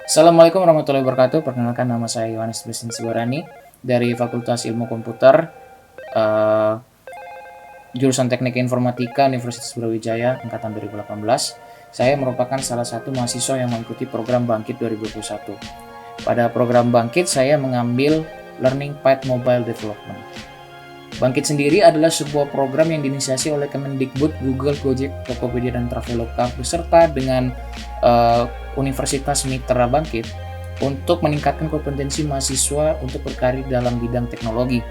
Assalamualaikum warahmatullahi wabarakatuh. Perkenalkan, nama saya Yohanes Blessing Sibarani dari Fakultas Ilmu Komputer, eh, jurusan Teknik Informatika Universitas Brawijaya angkatan 2018. Saya merupakan salah satu mahasiswa yang mengikuti program Bangkit 2021. Pada program Bangkit, saya mengambil Learning Path Mobile Development. Bangkit sendiri adalah sebuah program yang diinisiasi oleh Kemendikbud, Google, Gojek, Tokopedia, dan Traveloka beserta dengan Universitas Mitra Bangkit untuk meningkatkan kompetensi mahasiswa untuk berkarir dalam bidang teknologi.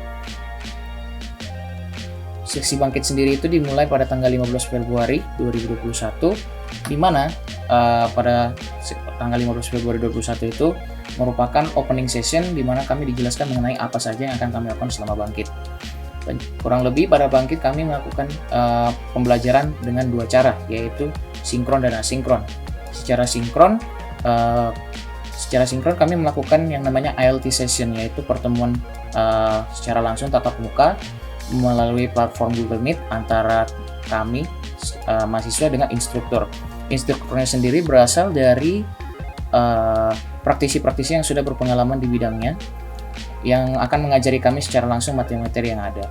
Seksi Bangkit sendiri itu dimulai pada tanggal 15 Februari 2021, di mana pada tanggal 15 Februari 2021 itu merupakan opening session di mana kami dijelaskan mengenai apa saja yang akan kami lakukan selama Bangkit. Dan kurang lebih pada Bangkit kami melakukan pembelajaran dengan dua cara, yaitu sinkron dan asinkron. Secara sinkron kami melakukan yang namanya ILT session, yaitu pertemuan secara langsung tatap muka melalui platform Google Meet antara kami mahasiswa dengan instruktur. Instrukturnya sendiri berasal dari praktisi-praktisi yang sudah berpengalaman di bidangnya, yang akan mengajari kami secara langsung materi-materi yang ada.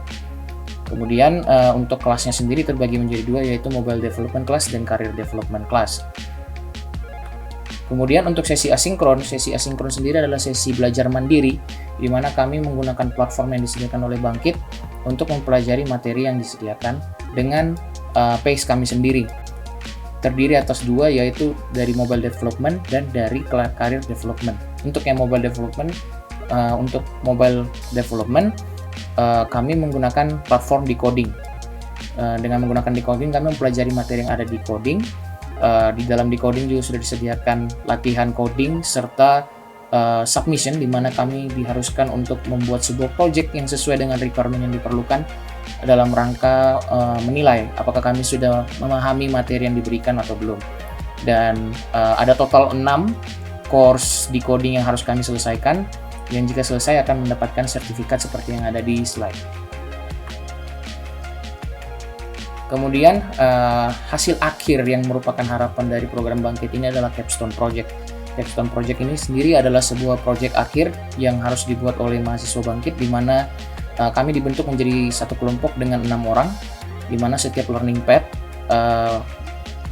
Kemudian untuk kelasnya sendiri terbagi menjadi dua, yaitu Mobile Development Class dan Career Development Class. Kemudian untuk sesi asinkron sendiri adalah sesi belajar mandiri, di mana kami menggunakan platform yang disediakan oleh Bangkit untuk mempelajari materi yang disediakan dengan pace kami sendiri. Terdiri atas dua, yaitu dari Mobile Development dan dari Career Development. Untuk yang Mobile Development, kami menggunakan platform decoding. Dengan menggunakan decoding, kami mempelajari materi yang ada di coding. Di dalam decoding juga sudah disediakan latihan coding serta submission, di mana kami diharuskan untuk membuat sebuah project yang sesuai dengan requirement yang diperlukan dalam rangka menilai apakah kami sudah memahami materi yang diberikan atau belum. Dan ada total 6 course decoding yang harus kami selesaikan, yang jika selesai akan mendapatkan sertifikat seperti yang ada di slide. Kemudian hasil akhir yang merupakan harapan dari program Bangkit ini adalah Capstone Project. Capstone Project ini sendiri adalah sebuah project akhir yang harus dibuat oleh mahasiswa Bangkit, di mana kami dibentuk menjadi satu kelompok dengan 6 orang, di mana setiap learning path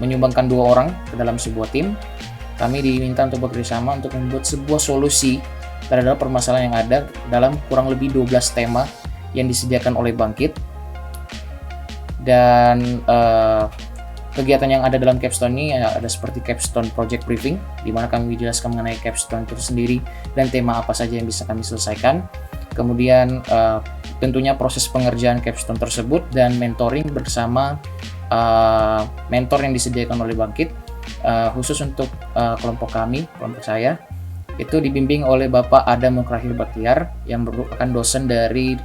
menyumbangkan 2 orang ke dalam sebuah tim. Kami diminta untuk bekerjasama untuk membuat sebuah solusi terhadap permasalahan yang ada dalam kurang lebih 12 tema yang disediakan oleh Bangkit. Dan kegiatan yang ada dalam Capstone ini ada seperti Capstone Project Briefing, di mana kami dijelaskan mengenai Capstone itu sendiri dan tema apa saja yang bisa kami selesaikan. Kemudian tentunya proses pengerjaan Capstone tersebut dan mentoring bersama mentor yang disediakan oleh Bangkit, khusus untuk kelompok saya, itu dibimbing oleh Bapak Adam Mukrahil Baktiar yang merupakan dosen dari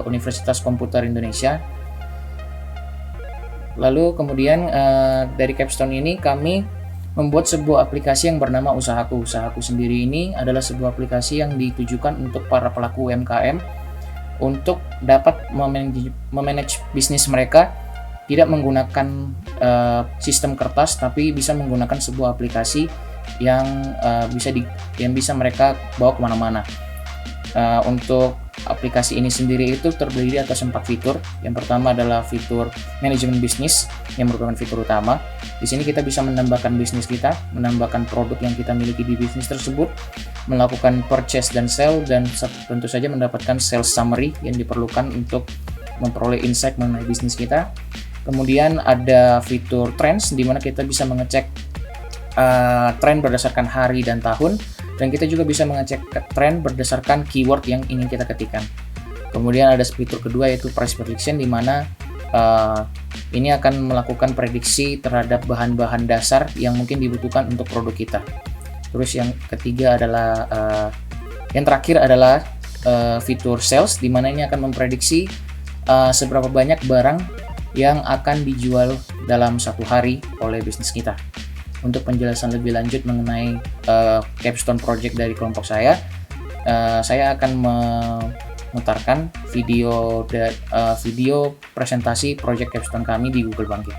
Universitas Komputer Indonesia. Lalu kemudian dari Capstone ini kami membuat sebuah aplikasi yang bernama Usahaku. Usahaku sendiri ini adalah sebuah aplikasi yang ditujukan untuk para pelaku UMKM untuk dapat memanage bisnis mereka tidak menggunakan sistem kertas, tapi bisa menggunakan sebuah aplikasi yang bisa mereka bawa kemana-mana. Untuk aplikasi ini sendiri itu terdiri atas 4 fitur. Yang pertama adalah fitur manajemen bisnis yang merupakan fitur utama. Di sini kita bisa menambahkan bisnis kita, menambahkan produk yang kita miliki di bisnis tersebut, melakukan purchase dan sell, dan tentu saja mendapatkan sales summary yang diperlukan untuk memperoleh insight mengenai bisnis kita. Kemudian ada fitur trends, di mana kita bisa mengecek tren berdasarkan hari dan tahun, dan kita juga bisa mengecek tren berdasarkan keyword yang ingin kita ketikkan. Kemudian ada fitur kedua, yaitu price prediction, di mana ini akan melakukan prediksi terhadap bahan-bahan dasar yang mungkin dibutuhkan untuk produk kita. Terus yang ketiga adalah yang terakhir adalah fitur sales, di mana ini akan memprediksi seberapa banyak barang yang akan dijual dalam satu hari oleh bisnis kita. Untuk penjelasan lebih lanjut mengenai Capstone Project dari kelompok saya akan memutarkan video presentasi Project Capstone kami di Google Bangkit.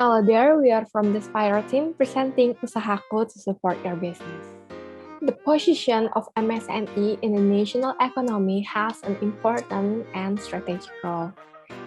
Hello there, we are from the Spiro team presenting Usahaku to support your business. The position of MSME in the national economy has an important and strategic role.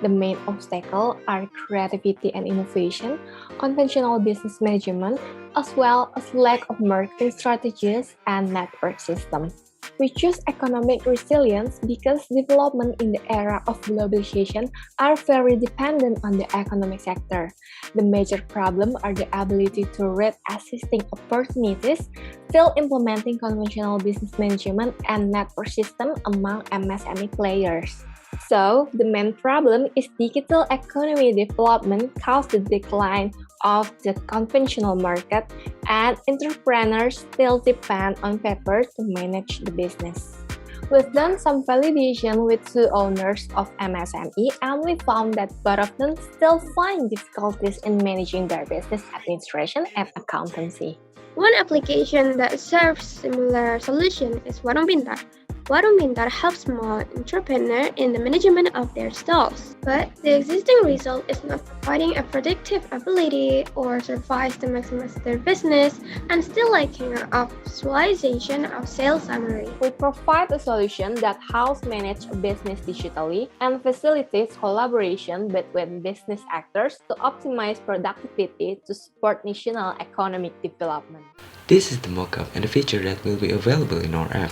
The main obstacles are creativity and innovation, conventional business management, as well as lack of marketing strategies and network systems. We choose economic resilience because development in the era of globalization are very dependent on the economic sector. The major problem are the ability to read existing opportunities, still implementing conventional business management and network system among MSME players. So, the main problem is digital economy development caused the decline of the conventional market, and entrepreneurs still depend on paper to manage the business. We've done some validation with two owners of MSME, and we found that both of them still find difficulties in managing their business administration and accountancy. One application that serves similar solution is Warung Pintar. Warung Pintar helps small entrepreneurs in the management of their stalls, but the existing result is not providing a predictive ability or service to maximize their business and still lacking of visualization of sales summary. We provide a solution that helps manage a business digitally and facilitates collaboration between business actors to optimize productivity to support national economic development. This is the mockup and the feature that will be available in our app.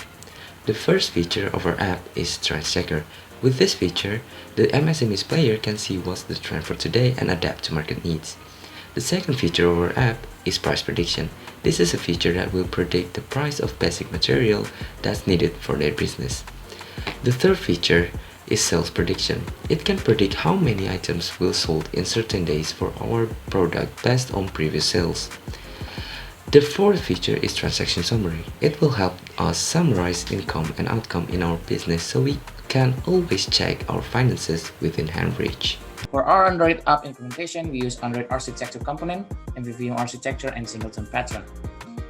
The first feature of our app is Trend Checker. With this feature, the MSME's player can see what's the trend for today and adapt to market needs. The second feature of our app is Price Prediction. This is a feature that will predict the price of basic material that's needed for their business. The third feature is Sales Prediction. It can predict how many items will sold in certain days for our product based on previous sales. The fourth feature is Transaction Summary. It will help us summarize income and outcome in our business so we can always check our finances within handreach. For our Android app implementation, we use Android Architecture Component, MVVM Architecture, and Singleton Pattern.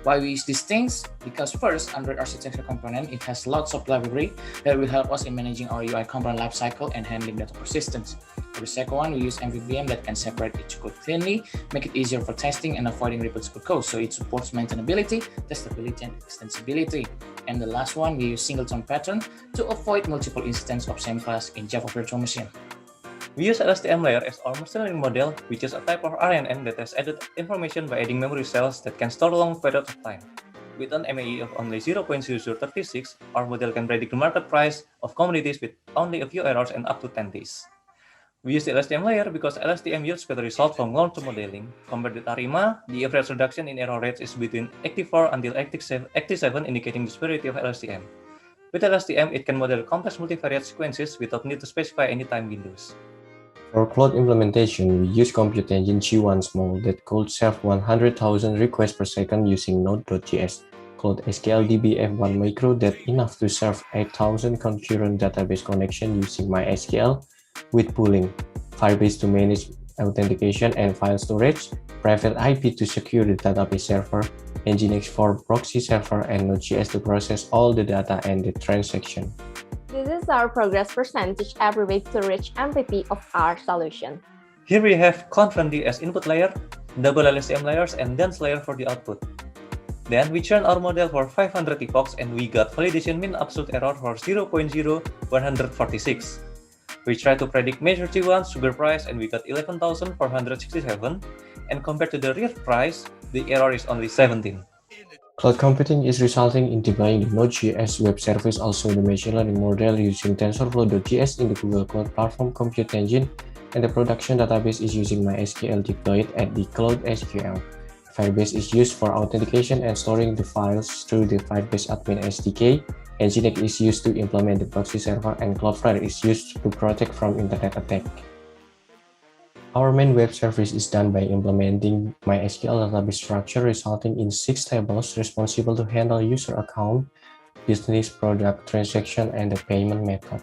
Why we use these things? Because first, Android Architecture Component, it has lots of library that will help us in managing our UI component lifecycle and handling data persistence. For the second one, we use MVVM that can separate each code cleanly, make it easier for testing and avoiding reproducible code, so it supports maintainability, testability, and extensibility. And the last one, we use Singleton Pattern to avoid multiple instances of same class in Java Virtual Machine. We use LSTM layer as our machine learning model, which is a type of RNN that has added information by adding memory cells that can store long periods of time. With an MAE of only 0.0036, our model can predict the market price of commodities with only a few errors and up to 10 days. We use the LSTM layer because LSTM yields better results from long-term modeling. Compared with ARIMA, the average reduction in error rates is between 84 until 87, indicating the superiority of LSTM. With LSTM, it can model complex multivariate sequences without need to specify any time windows. For cloud implementation, we use Compute Engine G1 Small that could serve 100,000 requests per second using Node.js, Cloud SQL DB-F1 Micro that enough to serve 8,000 concurrent database connection using MySQL with pooling, Firebase to manage authentication and file storage, private IP to secure the database server, Nginx for proxy server, and Node.js to process all the data and the transaction. This is our progress percentage every week to reach MVP of our solution. Here we have Confluent as input layer, double LSTM layers, and dense layer for the output. Then we trained our model for 500 epochs and we got validation mean absolute error for 0.0146. We tried to predict major G1 sugar price and we got 11,467, and compared to the real price, the error is only 17. Cloud computing is resulting in deploying the Node.js web service, also the machine learning model using TensorFlow.js in the Google Cloud Platform Compute Engine, and the production database is using MySQL deployed at the Cloud SQL. Firebase is used for authentication and storing the files through the Firebase Admin SDK. Nginx is used to implement the proxy server, and Cloudflare is used to protect from internet attack. Our main web service is done by implementing MySQL database structure, resulting in 6 tables responsible to handle user account, business, product, transaction, and the payment method.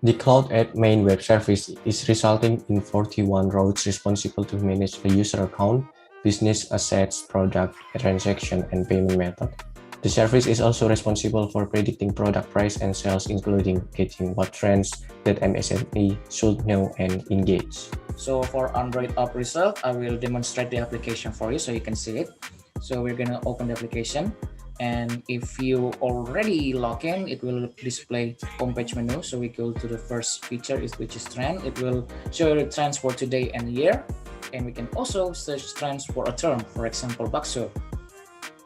The Cloud Add main web service is resulting in 41 rows responsible to manage the user account, business, assets, product, transaction, and payment method. The service is also responsible for predicting product price and sales, including getting what trends that MSME should know and engage. So for Android app result, I will demonstrate the application for you so you can see it. So we're gonna open the application, and if you already log in, it will display homepage menu. So we go to the first feature, which is trend. It will show you the trends for today and year, and we can also search trends for a term, for example, bakso.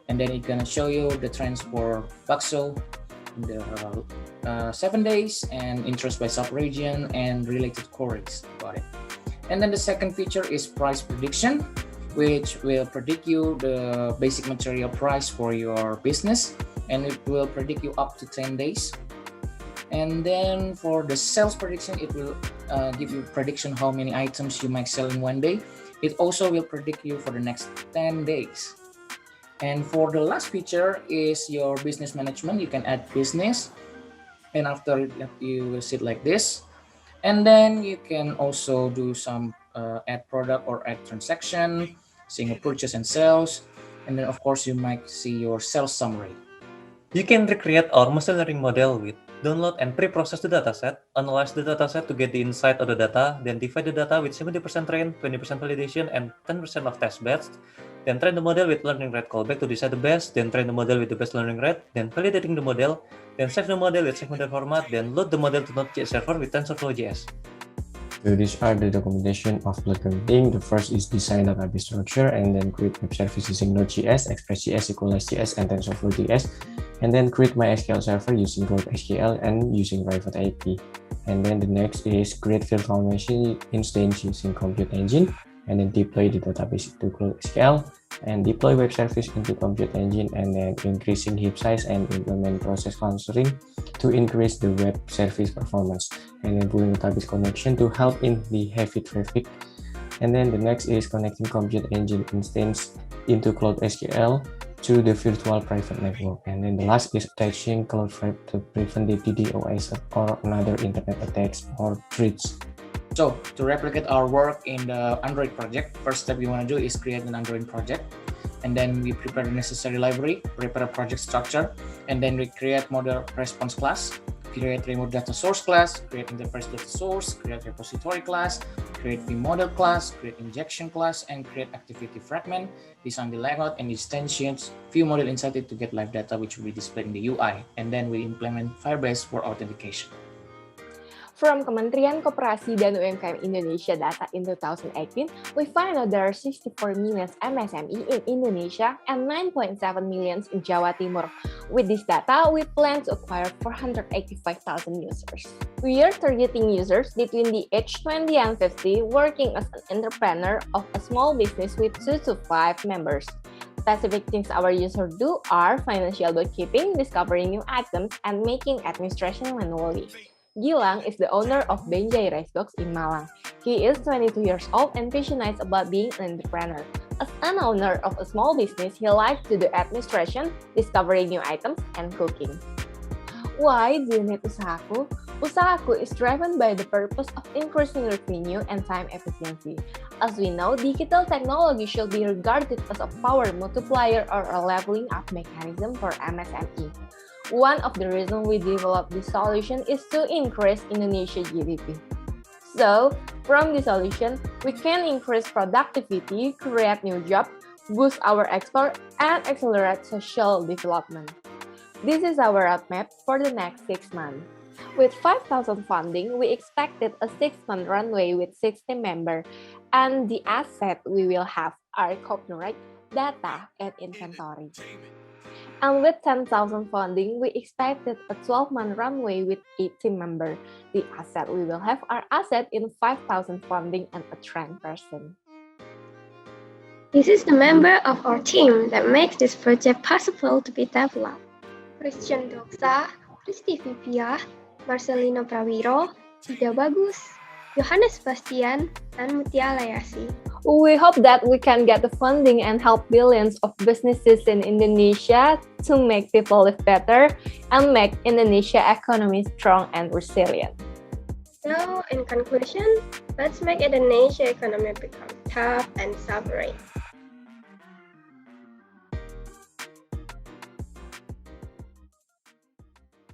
And then it's gonna show you the trends for bakso in the 7 days, and interest by sub-region and related queries about it. And then the second feature is price prediction, which will predict you the basic material price for your business, and it will predict you up to 10 days. And then for the sales prediction, it will give you prediction how many items you might sell in 1 day. It also will predict you for the next 10 days. And for the last feature is your business management. You can add business, and after you will see it like this. And then you can also do some add product or add transaction, single purchase and sales. And then of course you might see your sales summary. You can recreate our machine learning model with download and pre-process the dataset, analyze the dataset to get the insight of the data, then divide the data with 70% train, 20% validation, and 10% of test beds. Then train the model with learning rate callback to decide the best, then train the model with the best learning rate, then validating the model, then save the model with segmented format, then load the model to Node.js server with TensorFlow.js. So these are the documentation of block computing. The first is design database structure, and then create web service using Node.js, Express.js, Equalize.js, and TensorFlow.js, and then create MySQL server using GlobeSQL and using private IP. And then the next is create virtual instance using Compute Engine, and then deploy the database to GlobeSQL, and deploy web service into Compute Engine, and then increasing heap size and implement process clustering to increase the web service performance, and then pulling database connection to help in the heavy traffic. And then the next is connecting Compute Engine instance into CloudSQL to the virtual private network. And then the last is attaching CloudFrame to prevent the DDoS or another internet attacks or threats. So to replicate our work in the Android project, first step we want to do is create an Android project, and then we prepare the necessary library, prepare a project structure, and then we create model response class, create remote data source class, create enterprise data source, create repository class, create view model class, create injection class, and create activity fragment, design the layout and instantiates view model inside it to get live data which will be displayed in the UI, and then we implement Firebase for authentication. From Kementerian Koperasi dan UMKM Indonesia data in 2018, we find out there are 64 million MSME in Indonesia and 9.7 million in Jawa Timur. With this data, we plan to acquire 485,000 users. We are targeting users between the age 20 and 50 working as an entrepreneur of a small business with 2 to 5 members. Specific things our users do are financial bookkeeping, discovering new items, and making administration manually. Gilang is the owner of Benjai Rice Box in Malang. He is 22 years old and passionate about being an entrepreneur. As an owner of a small business, he likes to do administration, discovering new items, and cooking. Why do you need Usahaku? Usahaku is driven by the purpose of increasing revenue and time efficiency. As we know, digital technology should be regarded as a power multiplier or a leveling up mechanism for MSME. One of the reasons we developed this solution is to increase Indonesia GDP. So, from this solution, we can increase productivity, create new jobs, boost our export, and accelerate social development. This is our roadmap for the next 6 months. With 5,000 funding, we expected a 6-month runway with 60 members, and the asset we will have are copyright, data, and inventory. And with 10,000 funding, we expected a 12-month runway with 80 members. The asset we will have are asset in 5,000 funding and a trained person. This is the member of our team that makes this project possible to be developed. Christian Doksa, Kristi Vivia, Marcelino Prawiro, Ida Bagus, Johannes Bastian, and Mutia Layasi. We hope that we can get the funding and help billions of businesses in Indonesia to make people live better and make Indonesia economy strong and resilient. So, in conclusion, let's make Indonesia economy become tough and sovereign.